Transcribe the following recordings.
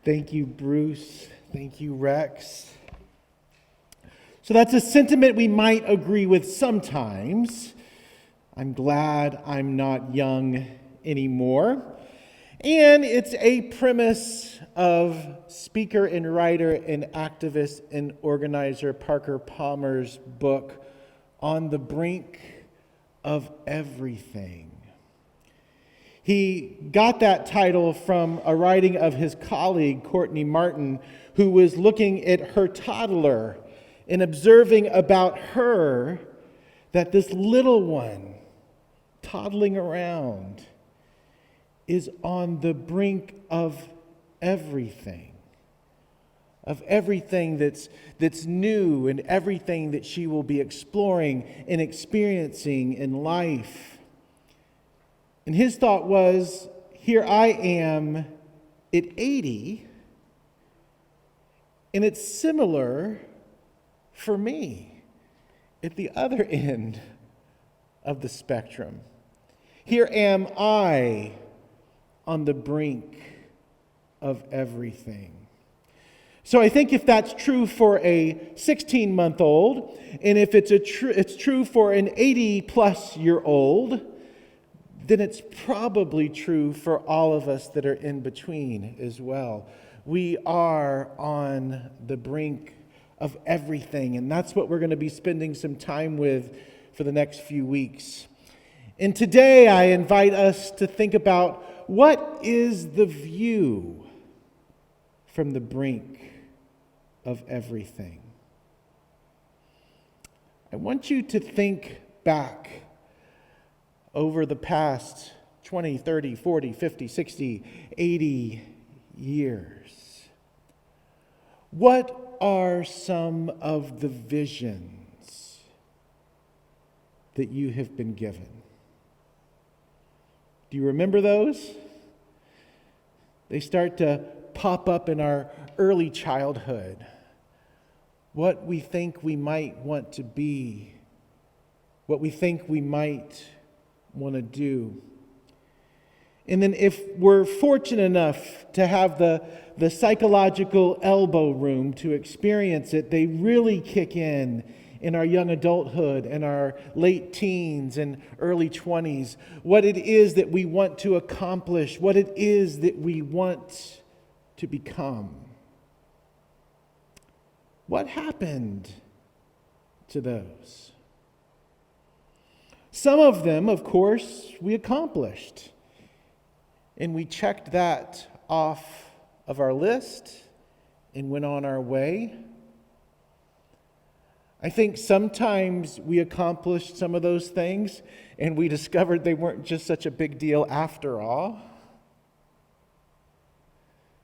Thank you, Bruce. Thank you, Rex. So that's a sentiment we might agree with sometimes. I'm glad I'm not young anymore. And it's a premise of speaker and writer and activist and organizer Parker Palmer's book, On the Brink of Everything. He got that title from a writing of his colleague, Courtney Martin, who was looking at her toddler and observing about her that this little one toddling around is on the brink of everything that's new and everything that she will be exploring and experiencing in life. And his thought was, here I am at 80, and it's similar for me at the other end of the spectrum. Here am I on the brink of everything. So I think if that's true for a 16-month-old, and if it's true for an 80-plus-year-old, then it's probably true for all of us that are in between as well. We are on the brink of everything, and that's what we're going to be spending some time with for the next few weeks. And today I invite us to think about what is the view from the brink of everything. I want you to think back over the past 20, 30, 40, 50, 60, 80 years. What are some of the visions that you have been given? Do you remember those? They start to pop up in our early childhood. What we think we might want to be, what we think we might want to do. And then if we're fortunate enough to have the psychological elbow room to experience it, they really kick in our young adulthood and our late teens and early 20s, what it is that we want to accomplish, what it is that we want to become. What happened to those? Some of them, of course, we accomplished, and we checked that off of our list and went on our way. I think sometimes we accomplished some of those things and we discovered they weren't just such a big deal after all.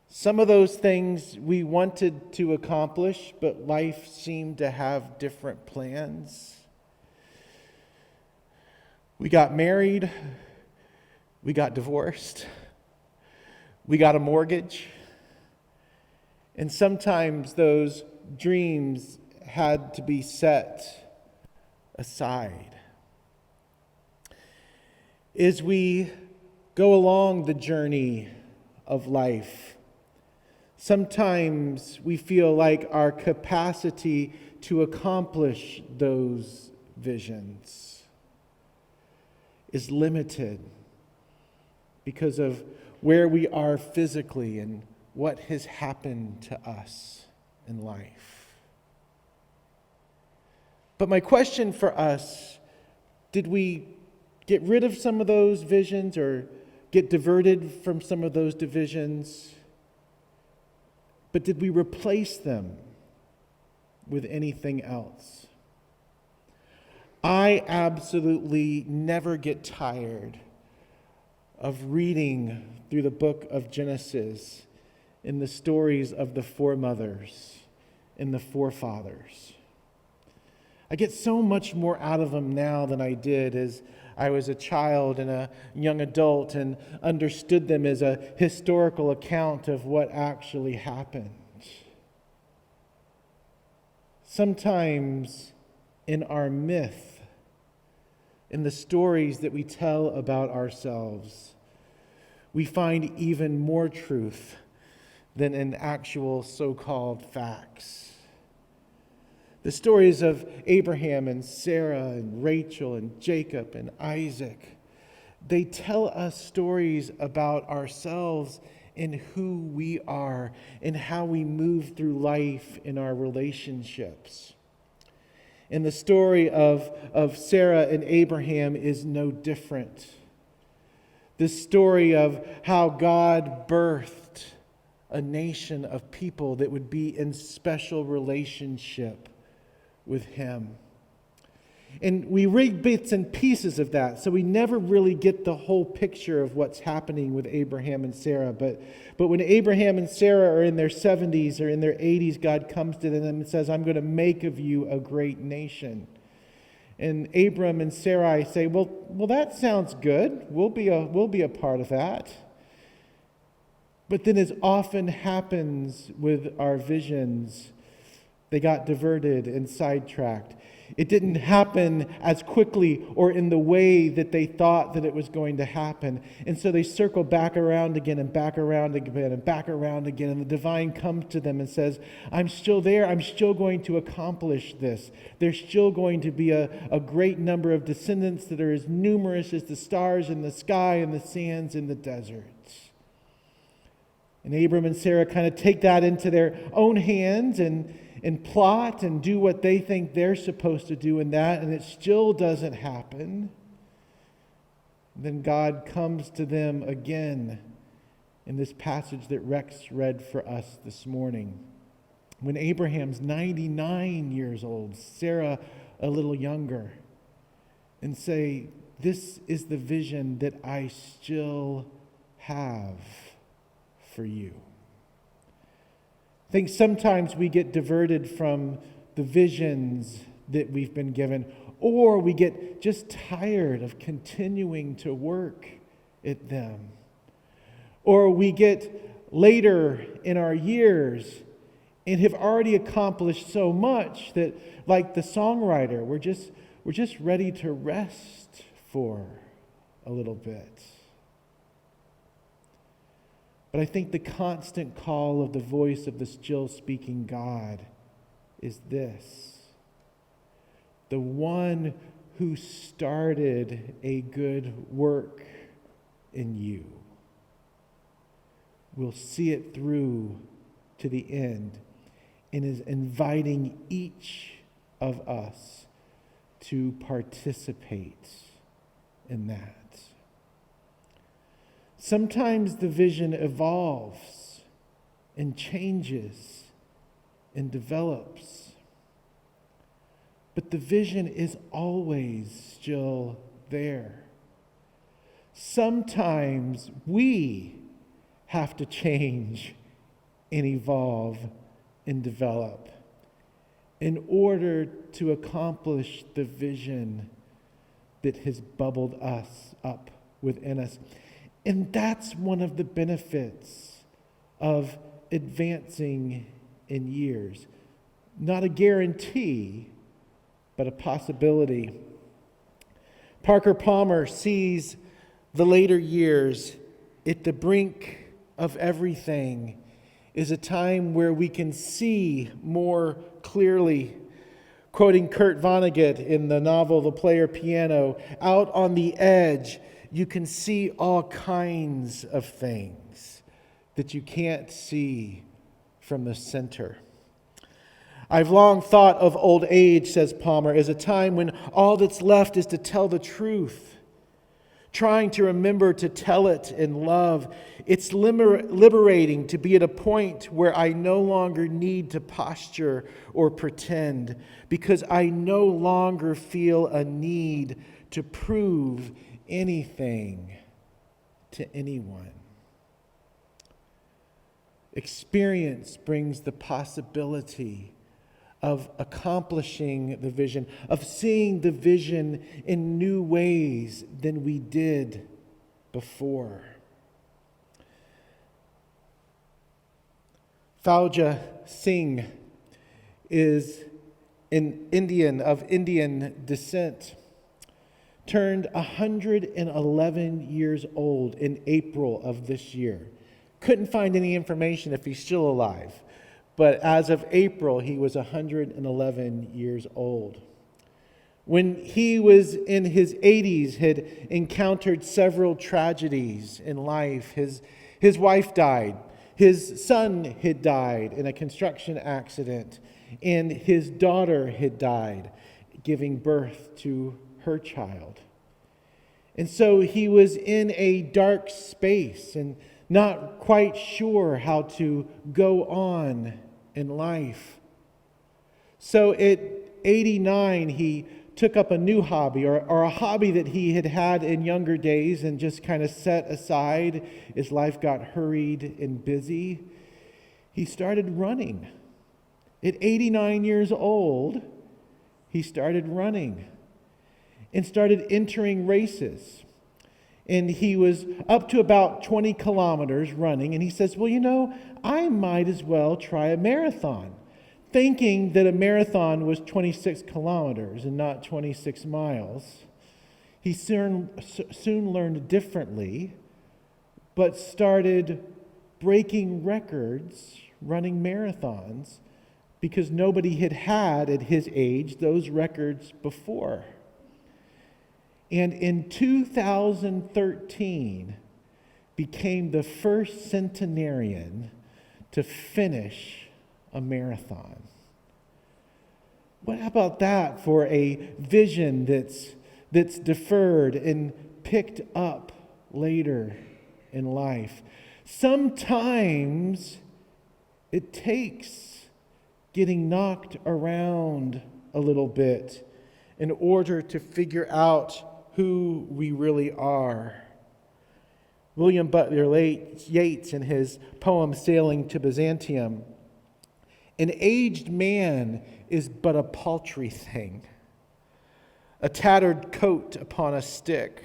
Some of those things we wanted to accomplish, but life seemed to have different plans. We got married, we got divorced, we got a mortgage, and sometimes those dreams had to be set aside. As we go along the journey of life, sometimes we feel like our capacity to accomplish those visions is limited because of where we are physically and what has happened to us in life. But my question for us, did we get rid of some of those visions or get diverted from some of those divisions? But did we replace them with anything else? I absolutely never get tired of reading through the book of Genesis in the stories of the foremothers and the forefathers. I get so much more out of them now than I did as I was a child and a young adult and understood them as a historical account of what actually happened. Sometimes in our myth, in the stories that we tell about ourselves, we find even more truth than in actual so-called facts. The stories of Abraham and Sarah and Rachel and Jacob and Isaac, they tell us stories about ourselves and who we are and how we move through life in our relationships. And the story of Sarah and Abraham is no different. The story of how God birthed a nation of people that would be in special relationship with Him. And we read bits and pieces of that, so we never really get the whole picture of what's happening with Abraham and Sarah. But when Abraham and Sarah are in their 70s or in their 80s, God comes to them and says, I'm going to make of you a great nation. And Abram and Sarai say, well, that sounds good. We'll be a part of that. But then, as often happens with our visions, they got diverted and sidetracked. It didn't happen as quickly or in the way that they thought that it was going to happen. And so they circle back around again and back around again and back around again. And the divine comes to them and says, I'm still there. I'm still going to accomplish this. There's still going to be a great number of descendants that are as numerous as the stars in the sky and the sands in the deserts. And Abram and Sarah kind of take that into their own hands and plot and do what they think they're supposed to do in that, and it still doesn't happen. Then God comes to them again in this passage that Rex read for us this morning. When Abraham's 99 years old, Sarah a little younger, and say, this is the vision that I still have for you. I think sometimes we get diverted from the visions that we've been given, or we get just tired of continuing to work at them. Or we get later in our years and have already accomplished so much that, like the songwriter, we're just ready to rest for a little bit. But I think the constant call of the voice of the still speaking God is this: the one who started a good work in you will see it through to the end and is inviting each of us to participate in that. Sometimes the vision evolves and changes and develops, but the vision is always still there. Sometimes we have to change and evolve and develop in order to accomplish the vision that has bubbled us up within us. And that's one of the benefits of advancing in years. Not a guarantee, but a possibility. Parker Palmer sees the later years at the brink of everything is a time where we can see more clearly. Quoting Kurt Vonnegut in the novel The Player Piano, out on the edge, you can see all kinds of things that you can't see from the center. I've long thought of old age, says Palmer, as a time when all that's left is to tell the truth, trying to remember to tell it in love. It's liberating to be at a point where I no longer need to posture or pretend, because I no longer feel a need to prove anything to anyone. Experience brings the possibility of accomplishing the vision, of seeing the vision in new ways than we did before. Fauja Singh is an Indian of Indian descent, turned 111 years old in April of this year. couldn't find any information if he's still alive. But as of April, he was 111 years old. When he was in his 80s, had encountered several tragedies in life. His wife died. His son had died in a construction accident. And his daughter had died, giving birth to her child. And so he was in a dark space and not quite sure how to go on in life. So at 89, he took up a new hobby, or a hobby that he had had in younger days and just kind of set aside as life got hurried and busy. He started running. At 89 years old, he started running and started entering races. And he was up to about 20 kilometers running, and he says, well, I might as well try a marathon, thinking that a marathon was 26 kilometers and not 26 miles. He soon learned differently, but started breaking records running marathons because nobody had at his age those records before. And in 2013, became the first centenarian to finish a marathon. What about that for a vision that's deferred and picked up later in life? Sometimes it takes getting knocked around a little bit in order to figure out who we really are. William Butler Yeats, in his poem Sailing to Byzantium, an aged man is but a paltry thing, a tattered coat upon a stick,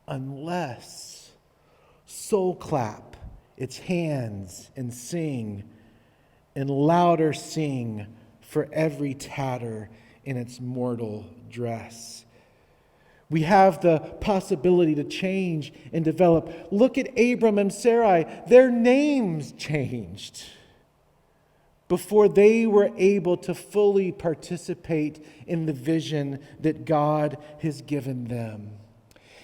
unless soul clap its hands and sing, and louder sing for every tatter in its mortal dress. We have the possibility to change and develop. Look at Abram and Sarai. Their names changed before they were able to fully participate in the vision that God has given them.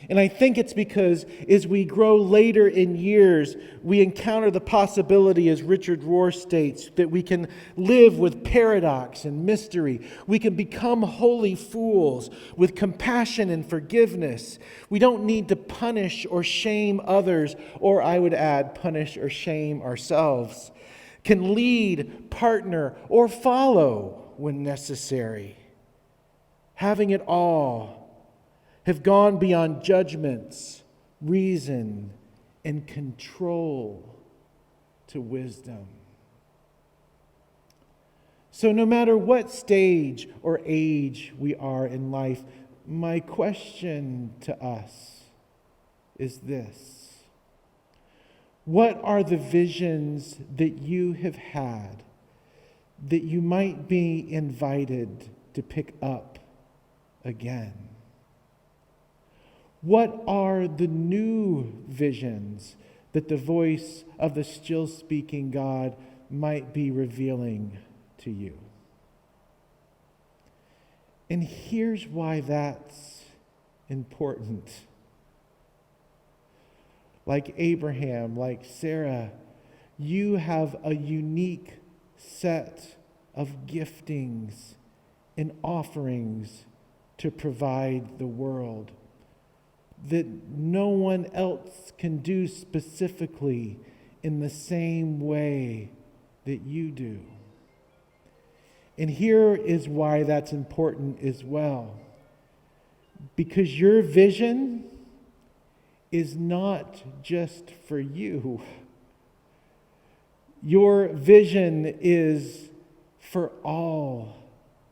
And I think it's because as we grow later in years, we encounter the possibility, as Richard Rohr states, that we can live with paradox and mystery. We can become holy fools with compassion and forgiveness. We don't need to punish or shame others, or I would add, punish or shame ourselves. Can lead, partner, or follow when necessary. Having it all, have gone beyond judgments, reason, and control to wisdom. So no matter what stage or age we are in life, my question to us is this: what are the visions that you have had that you might be invited to pick up again? What are the new visions that the voice of the still speaking God might be revealing to you? And here's why that's important. Like Abraham, like Sarah, you have a unique set of giftings and offerings to provide the world that no one else can do specifically in the same way that you do. And here is why that's important as well. Because your vision is not just for you. Your vision is for all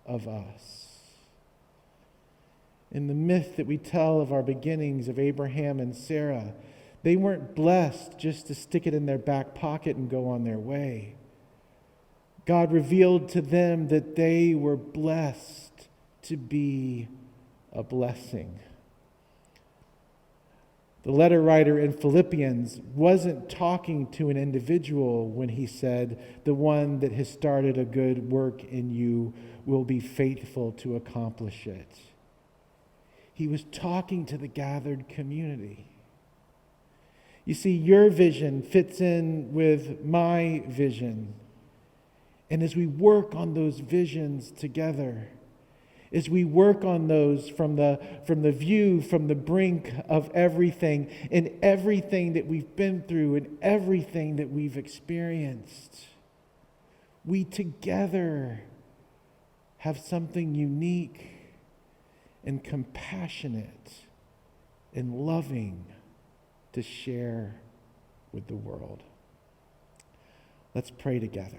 of us. In the myth that we tell of our beginnings of Abraham and Sarah, they weren't blessed just to stick it in their back pocket and go on their way. God revealed to them that they were blessed to be a blessing. The letter writer in Philippians wasn't talking to an individual when he said, the one that has started a good work in you will be faithful to accomplish it. He was talking to the gathered community. You see, your vision fits in with my vision. And as we work on those visions together, as we work on those from the view, from the brink of everything, and everything that we've been through and everything that we've experienced, we together have something unique and compassionate and loving to share with the world. Let's pray together.